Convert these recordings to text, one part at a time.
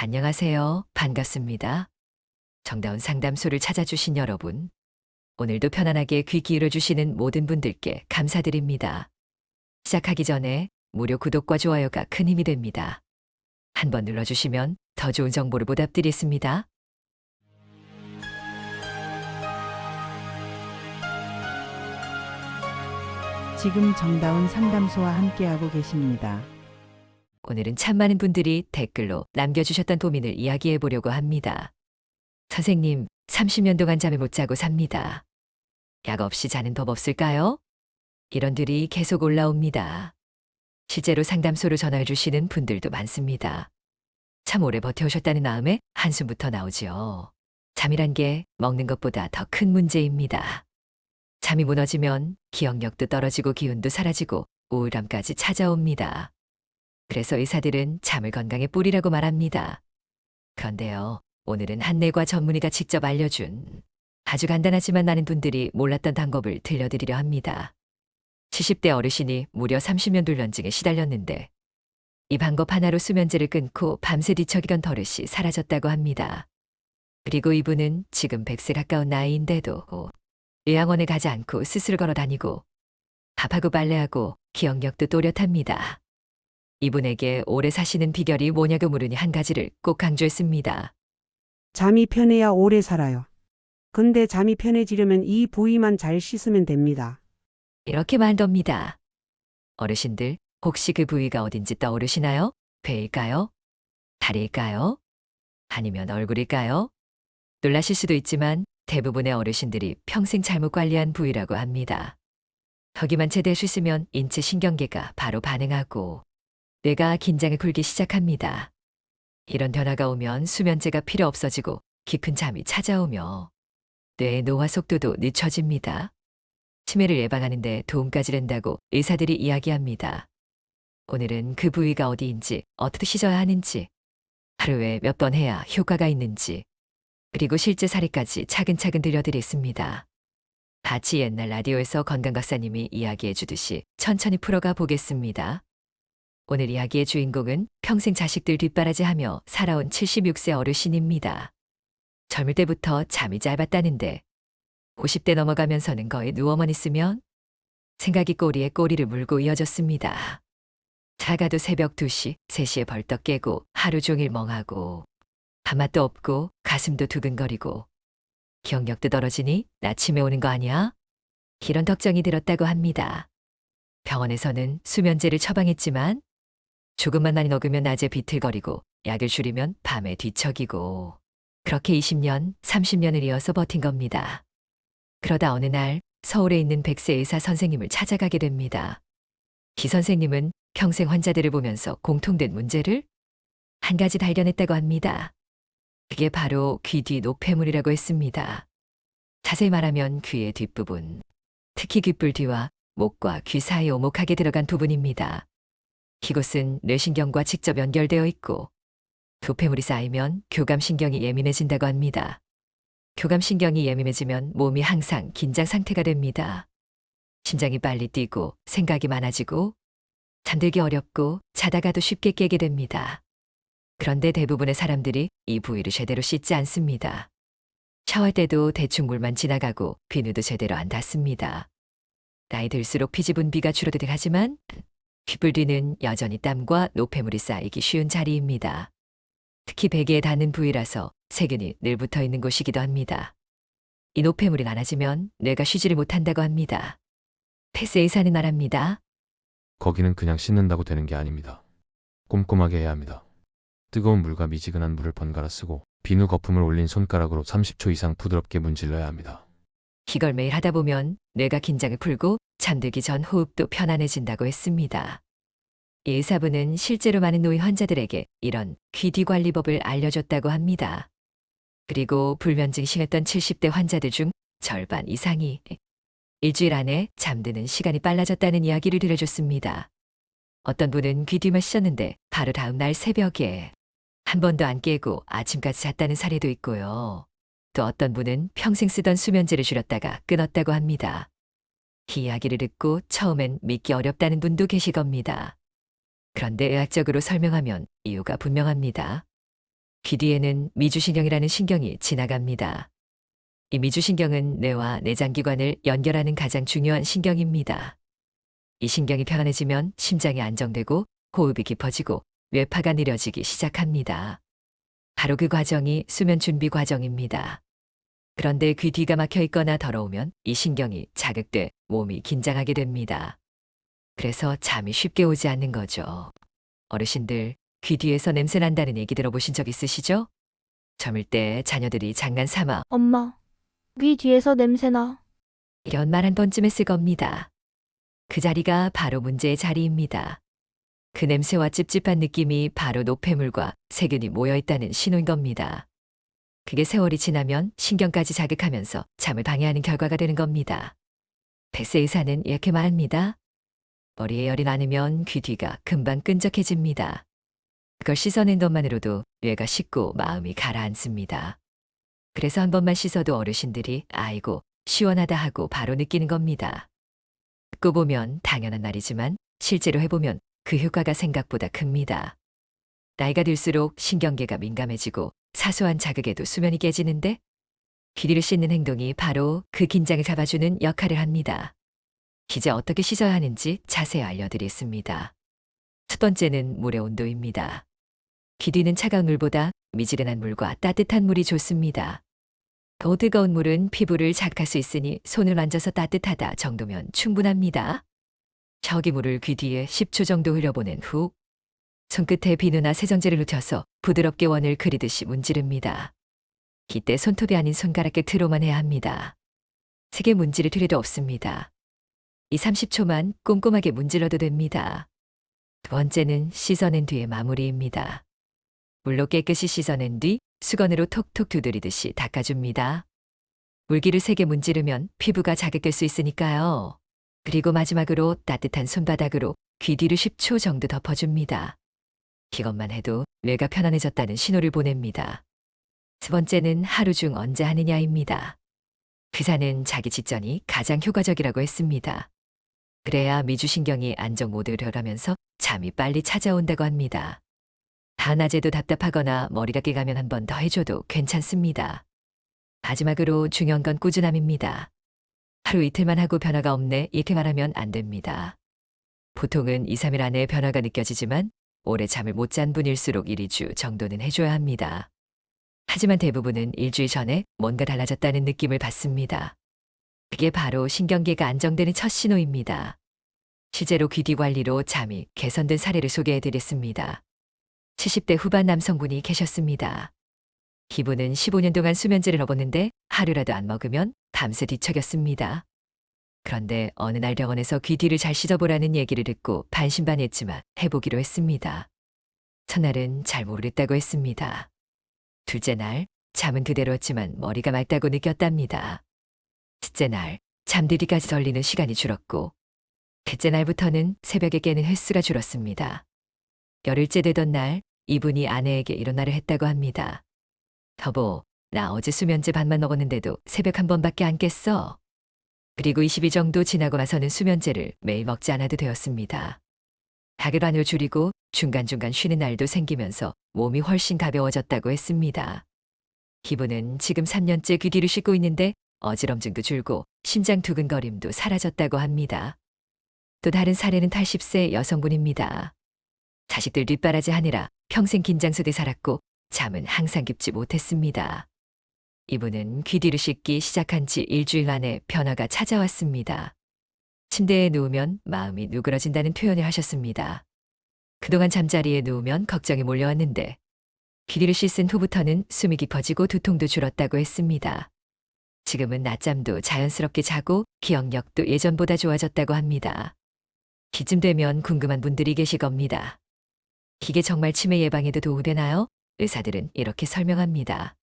안녕하세요. 반갑습니다. 정다운 상담소를 찾아주신 여러분, 오늘도 편안하게 귀 기울여 주시는 모든 분들께 감사드립니다. 시작하기 전에 무료 구독과 좋아요가 큰 힘이 됩니다. 한번 눌러주시면 더 좋은 정보를 보답드리겠습니다. 지금 정다운 상담소와 함께하고 계십니다. 오늘은 참 많은 분들이 댓글로 남겨주셨던 고민을 이야기해 보려고 합니다. 선생님, 30년 동안 잠을 못 자고 삽니다. 약 없이 자는 법 없을까요? 이런들이 계속 올라옵니다. 실제로 상담소로 전화해 주시는 분들도 많습니다. 참 오래 버텨오셨다는 마음에 한숨부터 나오지요. 잠이란 게 먹는 것보다 더 큰 문제입니다. 잠이 무너지면 기억력도 떨어지고 기운도 사라지고 우울함까지 찾아옵니다. 그래서 의사들은 잠을 건강의 뿌리라고 말합니다. 그런데요, 오늘은 한내과 전문의가 직접 알려준 아주 간단하지만 많은 분들이 몰랐던 방법을 들려드리려 합니다. 70대 어르신이 무려 30년 불면증에 시달렸는데 이 방법 하나로 수면제를 끊고 밤새 뒤척이던 버릇이 사라졌다고 합니다. 그리고 이분은 지금 100세 가까운 나이인데도 요양원에 가지 않고 스스로 걸어 다니고 밥하고 빨래하고 기억력도 또렷합니다. 이분에게 오래 사시는 비결이 뭐냐고 물으니 한 가지를 꼭 강조했습니다. 잠이 편해야 오래 살아요. 근데 잠이 편해지려면 이 부위만 잘 씻으면 됩니다. 이렇게 말합니다. 어르신들, 혹시 그 부위가 어딘지 떠오르시나요? 배일까요? 다리일까요? 아니면 얼굴일까요? 놀라실 수도 있지만 대부분의 어르신들이 평생 잘못 관리한 부위라고 합니다. 여기만 제대로 씻으면 인체 신경계가 바로 반응하고 뇌가 긴장을 풀기 시작합니다. 이런 변화가 오면 수면제가 필요 없어지고 깊은 잠이 찾아오며 뇌의 노화 속도도 늦춰집니다. 치매를 예방하는 데 도움까지 된다고 의사들이 이야기합니다. 오늘은 그 부위가 어디인지, 어떻게 씻어야 하는지, 하루에 몇 번 해야 효과가 있는지, 그리고 실제 사례까지 차근차근 들려드리겠습니다. 마치 옛날 라디오에서 건강박사님이 이야기해 주듯이 천천히 풀어가 보겠습니다. 오늘 이야기의 주인공은 평생 자식들 뒷바라지하며 살아온 76세 어르신입니다. 젊을 때부터 잠이 짧았다는데 50대 넘어가면서는 거의 누워만 있으면 생각이 꼬리에 꼬리를 물고 이어졌습니다. 자가도 새벽 2시, 3시에 벌떡 깨고 하루 종일 멍하고 밥맛도 없고 가슴도 두근거리고 기억력도 떨어지니 나 치매 오는 거 아니야? 이런 걱정이 들었다고 합니다. 병원에서는 수면제를 처방했지만 조금만 많이 먹으면 낮에 비틀거리고 약을 줄이면 밤에 뒤척이고 그렇게 20년, 30년을 이어서 버틴 겁니다. 그러다 어느 날 서울에 있는 100세 의사 선생님을 찾아가게 됩니다. 이 선생님은 평생 환자들을 보면서 공통된 문제를 한 가지 발견했다고 합니다. 그게 바로 귀 뒤 노폐물이라고 했습니다. 자세히 말하면 귀의 뒷부분, 특히 귓불 뒤와 목과 귀 사이에 오목하게 들어간 부분입니다. 이곳은 뇌신경과 직접 연결되어 있고 노폐물이 쌓이면 교감신경이 예민해진다고 합니다. 교감신경이 예민해지면 몸이 항상 긴장 상태가 됩니다. 심장이 빨리 뛰고 생각이 많아지고 잠들기 어렵고 자다가도 쉽게 깨게 됩니다. 그런데 대부분의 사람들이 이 부위를 제대로 씻지 않습니다. 샤워할 때도 대충 물만 지나가고 비누도 제대로 안 닿습니다. 나이 들수록 피지 분비가 줄어들긴 하지만 귓불 뒤는 여전히 땀과 노폐물이 쌓이기 쉬운 자리입니다. 특히 베개에 닿는 부위라서 세균이 늘 붙어 있는 곳이기도 합니다. 이 노폐물이 많아지면 뇌가 쉬지를 못한다고 합니다. 패스 의사는 말합니다. 거기는 그냥 씻는다고 되는 게 아닙니다. 꼼꼼하게 해야 합니다. 뜨거운 물과 미지근한 물을 번갈아 쓰고 비누 거품을 올린 손가락으로 30초 이상 부드럽게 문질러야 합니다. 이걸 매일 하다 보면 뇌가 긴장을 풀고 잠들기 전 호흡도 편안해진다고 했습니다. 이 의사분은 실제로 많은 노인 환자들에게 이런 귀 뒤 관리법을 알려줬다고 합니다. 그리고 불면증 심했던 70대 환자들 중 절반 이상이 일주일 안에 잠드는 시간이 빨라졌다는 이야기를 들려줬습니다. 어떤 분은 귀 뒤만 씻었는데 바로 다음 날 새벽에 한 번도 안 깨고 아침까지 잤다는 사례도 있고요. 또 어떤 분은 평생 쓰던 수면제를 줄였다가 끊었다고 합니다. 이 이야기를 듣고 처음엔 믿기 어렵다는 분도 계실 겁니다. 그런데 의학적으로 설명하면 이유가 분명합니다. 귀 뒤에는 미주신경이라는 신경이 지나갑니다. 이 미주신경은 뇌와 내장기관을 연결하는 가장 중요한 신경입니다. 이 신경이 편안해지면 심장이 안정되고 호흡이 깊어지고 뇌파가 느려지기 시작합니다. 바로 그 과정이 수면 준비 과정입니다. 그런데 귀 뒤가 막혀 있거나 더러우면 이 신경이 자극돼 몸이 긴장하게 됩니다. 그래서 잠이 쉽게 오지 않는 거죠. 어르신들, 귀 뒤에서 냄새 난다는 얘기 들어보신 적 있으시죠? 젊을 때 자녀들이 장난 삼아 엄마, 귀 뒤에서 냄새나. 이런 말 한 번쯤 했을 겁니다. 그 자리가 바로 문제의 자리입니다. 그 냄새와 찝찝한 느낌이 바로 노폐물과 세균이 모여있다는 신호인 겁니다. 그게 세월이 지나면 신경까지 자극하면서 잠을 방해하는 결과가 되는 겁니다. 백세 의사는 이렇게 말합니다. 머리에 열이 많으면 귀 뒤가 금방 끈적해집니다. 그걸 씻어낸 것만으로도 뇌가 식고 마음이 가라앉습니다. 그래서 한 번만 씻어도 어르신들이 아이고 시원하다 하고 바로 느끼는 겁니다. 듣고 보면 당연한 말이지만 실제로 해보면 그 효과가 생각보다 큽니다. 나이가 들수록 신경계가 민감해지고 사소한 자극에도 수면이 깨지는데 귀를 씻는 행동이 바로 그 긴장을 잡아주는 역할을 합니다. 이제 어떻게 씻어야 하는지 자세히 알려드리겠습니다. 첫 번째는 물의 온도입니다. 귀 뒤는 차가운 물보다 미지근한 물과 따뜻한 물이 좋습니다. 더 뜨거운 물은 피부를 자극할 수 있으니 손을 만져서 따뜻하다 정도면 충분합니다. 저기 물을 귀 뒤에 10초 정도 흘려보낸 후 손끝에 비누나 세정제를 눕혀서 부드럽게 원을 그리듯이 문지릅니다. 이때 손톱이 아닌 손가락 끝으로만 해야 합니다. 세게 문지를 필요도 없습니다. 이 30초만 꼼꼼하게 문질러도 됩니다. 두 번째는 씻어낸 뒤의 마무리입니다. 물로 깨끗이 씻어낸 뒤 수건으로 톡톡 두드리듯이 닦아줍니다. 물기를 세게 문지르면 피부가 자극될 수 있으니까요. 그리고 마지막으로 따뜻한 손바닥으로 귀 뒤를 10초 정도 덮어줍니다. 이것만 해도 뇌가 편안해졌다는 신호를 보냅니다. 세 번째는 하루 중 언제 하느냐입니다. 의사는 자기 직전이 가장 효과적이라고 했습니다. 그래야 미주신경이 안정 모드를 들어가면서 잠이 빨리 찾아온다고 합니다. 다 낮에도 답답하거나 머리가 깨가면 한 번 더 해줘도 괜찮습니다. 마지막으로 중요한 건 꾸준함입니다. 하루 이틀만 하고 변화가 없네 이렇게 말하면 안 됩니다. 보통은 2, 3일 안에 변화가 느껴지지만 오래 잠을 못 잔 분일수록 1, 2주 정도는 해줘야 합니다. 하지만 대부분은 일주일 전에 뭔가 달라졌다는 느낌을 받습니다. 그게 바로 신경계가 안정되는 첫 신호입니다. 실제로 귀 뒤 관리로 잠이 개선된 사례를 소개해드렸습니다. 70대 후반 남성분이 계셨습니다. 이분은 15년 동안 수면제를 먹었는데 하루라도 안 먹으면 밤새 뒤척였습니다. 그런데 어느 날 병원에서 귀 뒤를 잘 씻어보라는 얘기를 듣고 반신반의했지만 해보기로 했습니다. 첫날은 잘 모르겠다고 했습니다. 둘째 날 잠은 그대로였지만 머리가 맑다고 느꼈답니다. 셋째 날 잠들기까지 걸리는 시간이 줄었고 셋째 날부터는 새벽에 깨는 횟수가 줄었습니다. 열흘째 되던 날 이분이 아내에게 이런 말을 했다고 합니다. 여보, 나 어제 수면제 반만 먹었는데도 새벽 한 번밖에 안 깼어. 그리고 20일 정도 지나고 나서는 수면제를 매일 먹지 않아도 되었습니다. 닭을반을 줄이고 중간중간 쉬는 날도 생기면서 몸이 훨씬 가벼워졌다고 했습니다. 이분은 지금 3년째 귀 뒤를 씻고 있는데 어지럼증도 줄고 심장 두근거림도 사라졌다고 합니다. 또 다른 사례는 80세 여성분입니다. 자식들 뒷바라지 하느라 평생 긴장 속에 살았고 잠은 항상 깊지 못했습니다. 이분은 귀 뒤를 씻기 시작한 지 일주일 만에 변화가 찾아왔습니다. 침대에 누우면 마음이 누그러진다는 표현을 하셨습니다. 그동안 잠자리에 누우면 걱정이 몰려왔는데 귀 뒤를 씻은 후부터는 숨이 깊어지고 두통도 줄었다고 했습니다. 지금은 낮잠도 자연스럽게 자고 기억력도 예전보다 좋아졌다고 합니다. 이쯤 되면 궁금한 분들이 계실 겁니다. 이게 정말 치매 예방에도 도움이 되나요? 의사들은 이렇게 설명합니다.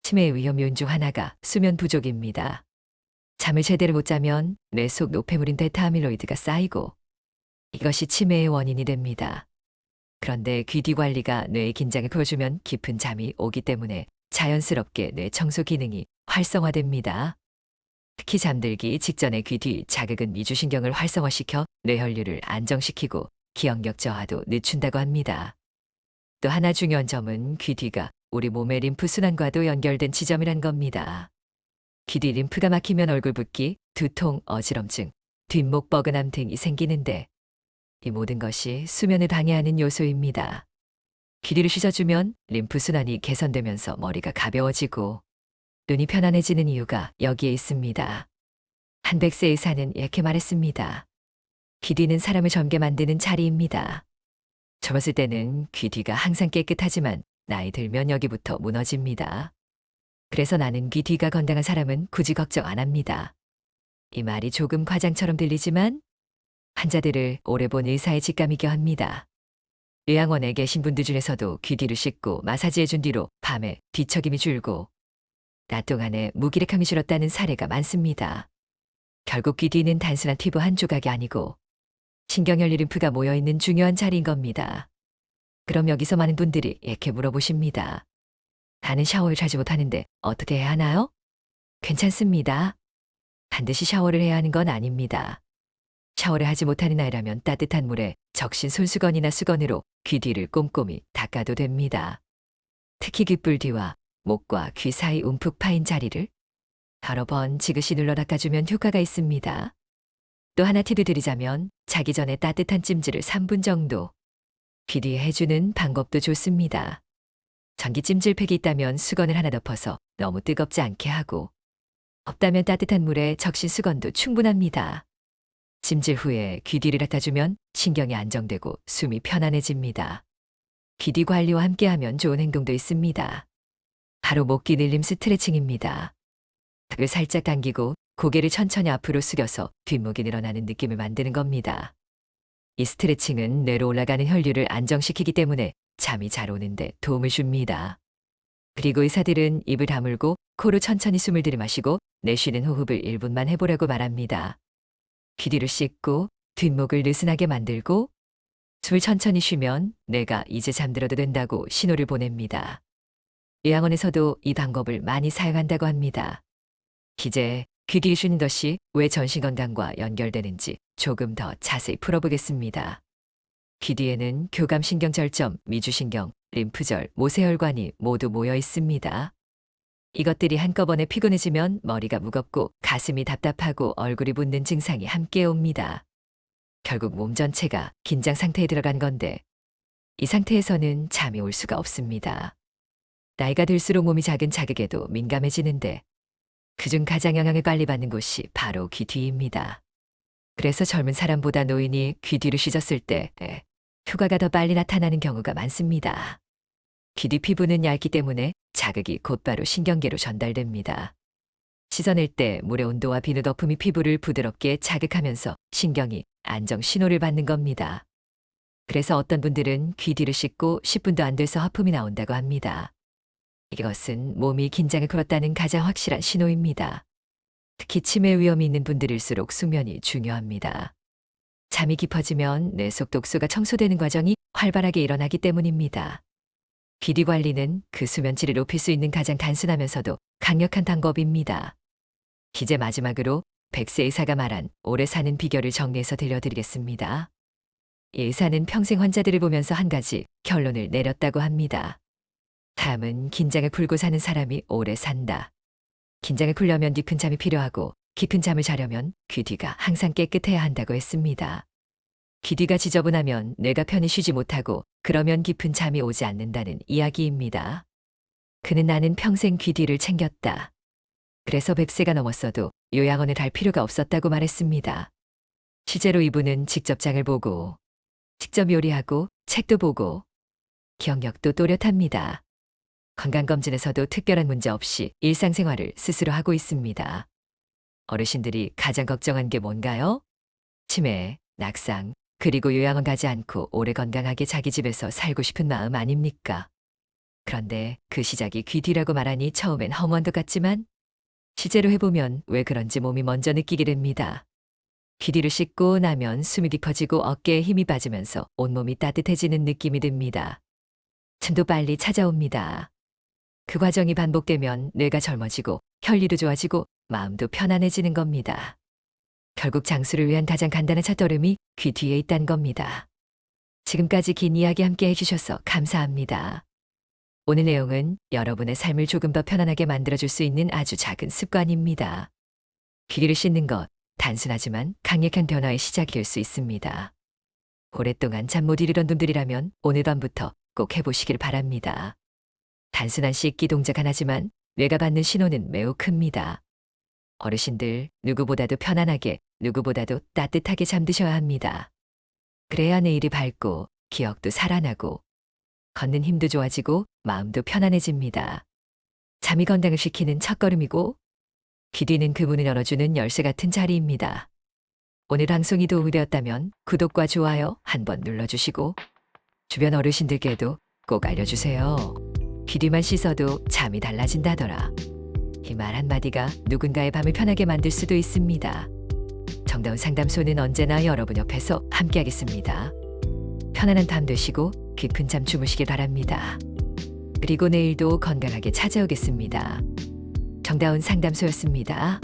치매의 위험 요인 중 하나가 수면 부족입니다. 잠을 제대로 못 자면 뇌 속 노폐물인 베타아밀로이드가 쌓이고 이것이 치매의 원인이 됩니다. 그런데 귀 뒤 관리가 뇌의 긴장을 풀어주면 깊은 잠이 오기 때문에 자연스럽게 뇌 청소 기능이 활성화됩니다. 특히 잠들기 직전의 귀 뒤 자극은 미주신경을 활성화시켜 뇌혈류를 안정시키고 기억력 저하도 늦춘다고 합니다. 또 하나 중요한 점은 귀 뒤가 우리 몸의 림프 순환과도 연결된 지점이란 겁니다. 귀 뒤 림프가 막히면 얼굴 붓기, 두통, 어지럼증, 뒷목 뻐근함 등이 생기는데 이 모든 것이 수면을 방해하는 요소입니다. 귀 뒤를 씻어주면 림프 순환이 개선되면서 머리가 가벼워지고 눈이 편안해지는 이유가 여기에 있습니다. 한 100세 의사는 이렇게 말했습니다. 귀 뒤는 사람을 젊게 만드는 자리입니다. 젊었을 때는 귀 뒤가 항상 깨끗하지만 나이 들면 여기부터 무너집니다. 그래서 나는 귀 뒤가 건강한 사람은 굳이 걱정 안 합니다. 이 말이 조금 과장처럼 들리지만 환자들을 오래 본 의사의 직감이겨 합니다. 요양원에 계신 분들 중에서도 귀 뒤를 씻고 마사지해 준 뒤로 밤에 뒤척임이 줄고 낮 동안에 무기력함이 줄었다는 사례가 많습니다. 결국 귀 뒤는 단순한 피부 한 조각이 아니고 신경혈 림프가 모여있는 중요한 자리인 겁니다. 그럼 여기서 많은 분들이 이렇게 물어보십니다. 나는 샤워를 자주 못하는데 어떻게 해야 하나요? 괜찮습니다. 반드시 샤워를 해야 하는 건 아닙니다. 샤워를 하지 못하는 아이라면 따뜻한 물에 적신 손수건이나 수건으로 귀 뒤를 꼼꼼히 닦아도 됩니다. 특히 귓불 뒤와 목과 귀 사이 움푹 파인 자리를 여러 번 지그시 눌러 닦아주면 효과가 있습니다. 또 하나 팁을 드리자면 자기 전에 따뜻한 찜질을 3분 정도 귀 뒤에 해주는 방법도 좋습니다. 전기 찜질팩이 있다면 수건을 하나 덮어서 너무 뜨겁지 않게 하고 없다면 따뜻한 물에 적신 수건도 충분합니다. 찜질 후에 귀 뒤를 닦아주면 신경이 안정되고 숨이 편안해집니다. 귀 뒤 관리와 함께하면 좋은 행동도 있습니다. 바로 목귀 늘림 스트레칭입니다. 턱을 살짝 당기고 고개를 천천히 앞으로 숙여서 뒷목이 늘어나는 느낌을 만드는 겁니다. 이 스트레칭은 뇌로 올라가는 혈류를 안정시키기 때문에 잠이 잘 오는데 도움을 줍니다. 그리고 의사들은 입을 다물고 코로 천천히 숨을 들이마시고 내쉬는 호흡을 1분만 해보라고 말합니다. 귀 뒤를 씻고 뒷목을 느슨하게 만들고 숨을 천천히 쉬면 뇌가 이제 잠들어도 된다고 신호를 보냅니다. 요양원에서도 이 방법을 많이 사용한다고 합니다. 이제 귀 뒤를 쉬는 것이 왜 전신건강과 연결되는지 조금 더 자세히 풀어보겠습니다. 귀 뒤에는 교감신경절점, 미주신경, 림프절, 모세혈관이 모두 모여 있습니다. 이것들이 한꺼번에 피곤해지면 머리가 무겁고 가슴이 답답하고 얼굴이 붓는 증상이 함께 옵니다. 결국 몸 전체가 긴장 상태에 들어간 건데 이 상태에서는 잠이 올 수가 없습니다. 나이가 들수록 몸이 작은 자극에도 민감해지는데 그중 가장 영향을 빨리 받는 곳이 바로 귀 뒤입니다. 그래서 젊은 사람보다 노인이 귀 뒤를 씻었을 때 효과가 더 빨리 나타나는 경우가 많습니다. 귀 뒤 피부는 얇기 때문에 자극이 곧바로 신경계로 전달됩니다. 씻어낼 때 물의 온도와 비누 거품이 피부를 부드럽게 자극하면서 신경이 안정 신호를 받는 겁니다. 그래서 어떤 분들은 귀 뒤를 씻고 10분도 안 돼서 하품이 나온다고 합니다. 이것은 몸이 긴장을 풀었다는 가장 확실한 신호입니다. 특히 치매 위험이 있는 분들일수록 숙면이 중요합니다. 잠이 깊어지면 뇌 속 독소가 청소되는 과정이 활발하게 일어나기 때문입니다. 귀 뒤 관리는 그 수면질을 높일 수 있는 가장 단순하면서도 강력한 방법입니다. 이제 마지막으로 100세 의사가 말한 오래 사는 비결을 정리해서 들려드리겠습니다. 이 의사는 평생 환자들을 보면서 한 가지 결론을 내렸다고 합니다. 다음은 긴장을 풀고 사는 사람이 오래 산다. 긴장을 풀려면 깊은 잠이 필요하고 깊은 잠을 자려면 귀 뒤가 항상 깨끗해야 한다고 했습니다. 귀 뒤가 지저분하면 뇌가 편히 쉬지 못하고 그러면 깊은 잠이 오지 않는다는 이야기입니다. 그는 나는 평생 귀 뒤를 챙겼다. 그래서 100세가 넘었어도 요양원에 갈 필요가 없었다고 말했습니다. 실제로 이분은 직접 장을 보고 직접 요리하고 책도 보고 기억력도 또렷합니다. 건강검진에서도 특별한 문제 없이 일상생활을 스스로 하고 있습니다. 어르신들이 가장 걱정한 게 뭔가요? 치매, 낙상, 그리고 요양원 가지 않고 오래 건강하게 자기 집에서 살고 싶은 마음 아닙니까? 그런데 그 시작이 귀 뒤라고 말하니 처음엔 허무한 것 같지만 실제로 해보면 왜 그런지 몸이 먼저 느끼게 됩니다. 귀 뒤를 씻고 나면 숨이 깊어지고 어깨에 힘이 빠지면서 온몸이 따뜻해지는 느낌이 듭니다. 잠도 빨리 찾아옵니다. 그 과정이 반복되면 뇌가 젊어지고 혈류도 좋아지고 마음도 편안해지는 겁니다. 결국 장수를 위한 가장 간단한 첫걸음이 귀 뒤에 있다는 겁니다. 지금까지 긴 이야기 함께 해주셔서 감사합니다. 오늘 내용은 여러분의 삶을 조금 더 편안하게 만들어줄 수 있는 아주 작은 습관입니다. 기계를 씻는 것, 단순하지만 강력한 변화의 시작이 될 수 있습니다. 오랫동안 잠 못 이루던 분들이라면 오늘 밤부터 꼭 해보시길 바랍니다. 단순한 씻기 동작 하나지만 뇌가 받는 신호는 매우 큽니다. 어르신들 누구보다도 편안하게, 누구보다도 따뜻하게 잠드셔야 합니다. 그래야 내일이 밝고 기억도 살아나고 걷는 힘도 좋아지고 마음도 편안해집니다. 잠이 건강을 지키는 첫걸음이고 귀 뒤는 그 문을 열어주는 열쇠 같은 자리입니다. 오늘 방송이 도움이 되었다면 구독과 좋아요 한번 눌러주시고 주변 어르신들께도 꼭 알려주세요. 귀 뒤만 씻어도 잠이 달라진다더라. 이 말 한마디가 누군가의 밤을 편하게 만들 수도 있습니다. 정다운 상담소는 언제나 여러분 옆에서 함께하겠습니다. 편안한 밤 되시고 깊은 잠 주무시길 바랍니다. 그리고 내일도 건강하게 찾아오겠습니다. 정다운 상담소였습니다.